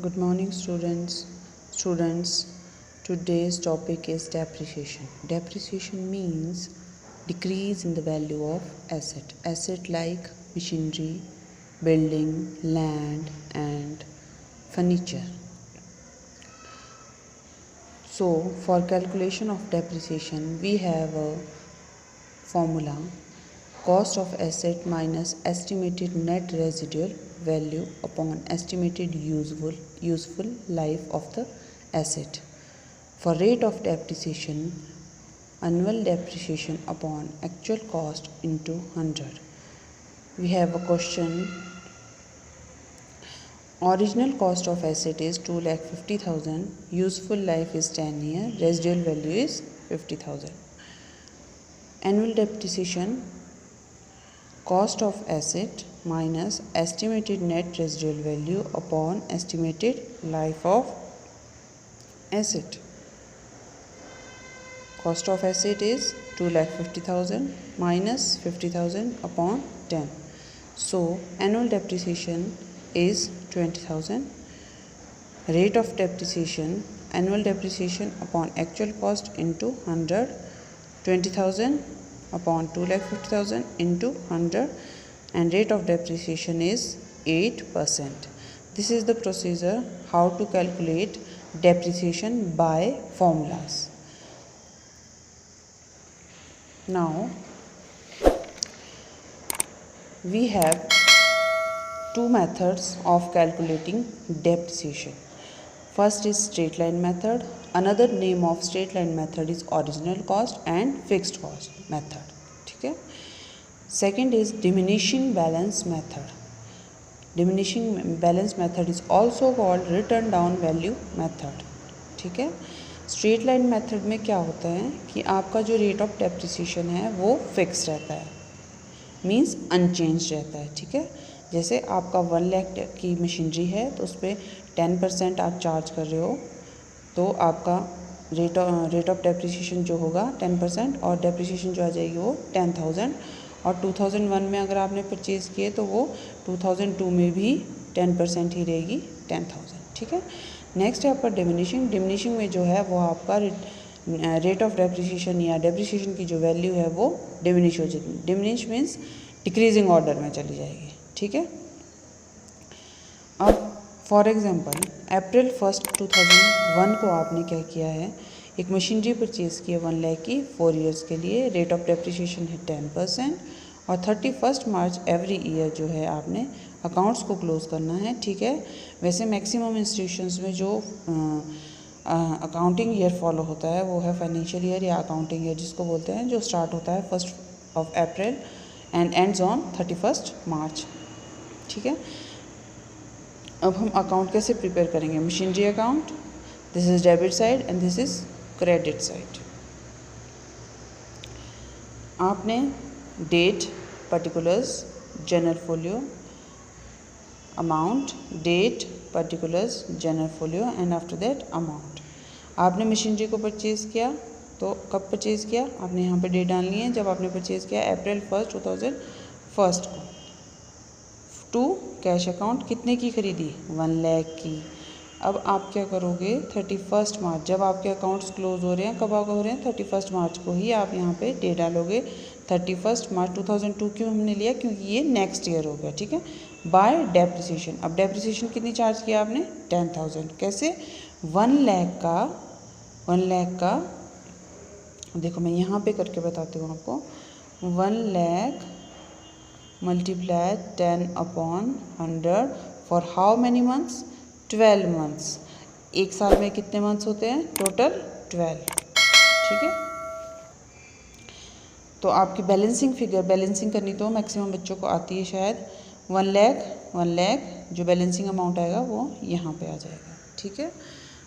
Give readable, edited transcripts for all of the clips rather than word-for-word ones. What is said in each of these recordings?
Good morning, students. Today's topic is depreciation. Depreciation means decrease in the value of asset. Asset like machinery, building, land, and furniture. So, for calculation of depreciation, we have a formula: cost of asset minus estimated net residual value upon estimated useful life of the asset. For rate of depreciation, annual depreciation upon actual cost into 100. We have a question. Original cost of asset is 2,50,000, useful life is 10 years, residual value is 50,000. Annual depreciation, cost of asset minus estimated net residual value upon estimated life of asset. Cost of asset is 2,50,000 minus 50,000 upon 10. So annual depreciation is 20,000. Rate of depreciation, annual depreciation upon actual cost into 100, 20,000 upon 2,50,000 into 100, and rate of depreciation is 8%. This is the procedure how to calculate depreciation by formulas. Now we have two methods of calculating depreciation. First is straight line method. Another name of straight line method is original cost and fixed cost method. ठीक है. Second is diminishing balance method. Diminishing balance method is also called written down value method. ठीक है. Straight line method में क्या होता है कि आपका जो रेट ऑफ डेप्रिसिएशन है वो फिक्स रहता है, मीन्स अनचेंज रहता है. ठीक है. जैसे आपका 1 लाख की मशीनरी है तो उस पर 10% आप चार्ज कर रहे हो, तो आपका रेट ऑफ डेप्रिसिएशन जो होगा 10%, और डेप्रिसिएशन जो आ जाएगी वो 10,000. और 2001 में अगर आपने परचेज़ किए तो वो 2002 में भी 10% ही रहेगी, 10,000. ठीक है. नेक्स्ट है आपका डिमिनिशिंग में जो है वो आपका रेट ऑफ डेप्रिसिएशन या डेप्रिसिएशन की जो वैल्यू है वो डिमिनिश हो जाएगी. डिमिनिश मीन्स डिक्रीजिंग ऑर्डर में चली जाएगी. ठीक है. अब फॉर एग्जांपल अप्रैल 1, 2001 को आपने क्या किया है, एक मशीनरी परचेज़ की है 1 लाख की 4 इयर्स के लिए. रेट ऑफ डेप्रिसिएशन है 10%, और 31 मार्च एवरी ईयर जो है आपने अकाउंट्स को क्लोज़ करना है. ठीक है. वैसे मैक्सिमम इंस्टीट्यूशंस में जो अकाउंटिंग ईयर फॉलो होता है वो है फाइनेंशियल ईयर या अकाउंटिंग ईयर जिसको बोलते हैं, जो स्टार्ट होता है 1 April and ends on 31 March. ठीक है. अब हम अकाउंट कैसे प्रिपेयर करेंगे. Machinery account, this is debit side and this is credit side. आपने date, particulars, general folio, amount, date, particulars, general folio and after that amount. आपने machinery को purchase किया तो कब परचेज़ किया, आपने यहाँ पे डेट डालनी है. जब आपने परचेज़ किया अप्रैल 1, 2001 को. टू कैश अकाउंट, कितने की खरीदी, 1 लाख की. अब आप क्या करोगे 31 मार्च, जब आपके अकाउंट्स क्लोज हो रहे हैं, कब हो रहे हैं 31 मार्च को ही आप यहाँ पे डेट डालोगे. 31 मार्च 2002 क्यों हमने लिया, क्योंकि ये नेक्स्ट ईयर हो गया. ठीक है. Bye depreciation. अब डेप्रिसिएशन कितनी चार्ज किया आपने, 10,000. कैसे, 1 लाख का देखो मैं यहाँ पे करके बताती हूँ आपको. 1 lakh multiply 10 upon 100 for how many months, 12 months. एक साल में कितने मंथ्स होते हैं, टोटल 12. ठीक है. तो आपकी बैलेंसिंग करनी तो मैक्सिमम बच्चों को आती है शायद. 1 लाख जो बैलेंसिंग अमाउंट आएगा वो यहाँ पे आ जाएगा. ठीक है.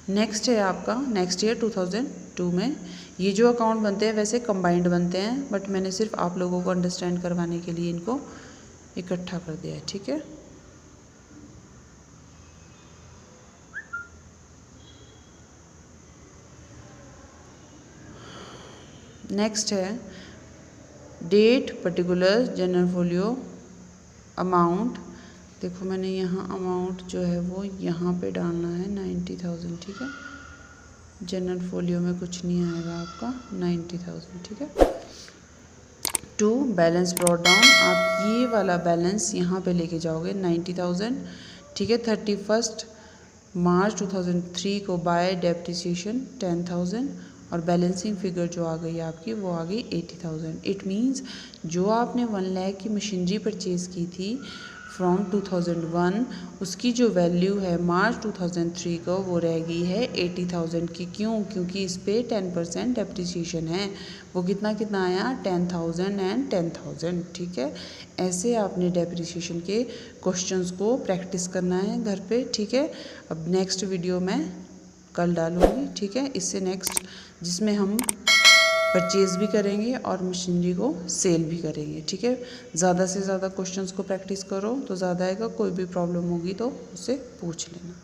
नेक्स्ट है आपका नेक्स्ट ईयर 2002 में. ये जो अकाउंट बनते हैं वैसे कंबाइंड बनते हैं, बट मैंने सिर्फ आप लोगों को अंडरस्टैंड करवाने के लिए इनको इकट्ठा कर दिया है. ठीक है. नेक्स्ट है date, particular, general folio, amount, देखो मैंने यहाँ अमाउंट जो है वो यहाँ पे डालना है 90,000, ठीक है। जनरल फोलियो में कुछ नहीं आएगा आपका 90,000, ठीक है। टू बैलेंस ब्रॉट डाउन, आप ये वाला बैलेंस यहाँ पे लेके जाओगे 90,000, ठीक है। 31 मार्च 2003 को बाय डेप्रिसिएशन 10,000 और बैलेंसिंग फिगर जो आ गई आपकी वो आ गई 80,000। इट मीन्स जो आपने 1 लाख की मशीनरी परचेज़ की थी फ्रॉम 2001, उसकी जो वैल्यू है मार्च 2003 को वो रह गई है 80,000 की। क्यों? क्योंकि इस पे 10% डेप्रिसिएशन है। वो कितना कितना आया 10,000 एंड 10,000, ठीक है। ऐसे आपने डेप्रिसिएशन के क्वेश्चंस को प्रैक्टिस करना है घर पे, ठीक है। अब नेक्स्ट वीडियो मैं कल डालूँगी, ठीक है। इससे नेक्स्ट जिसमें हम परचेज़ भी करेंगे और मशीनरी को सेल भी करेंगे, ठीक है। ज़्यादा से ज़्यादा क्वेश्चंस को प्रैक्टिस करो तो ज़्यादा आएगा। कोई भी प्रॉब्लम होगी तो उससे पूछ लेना।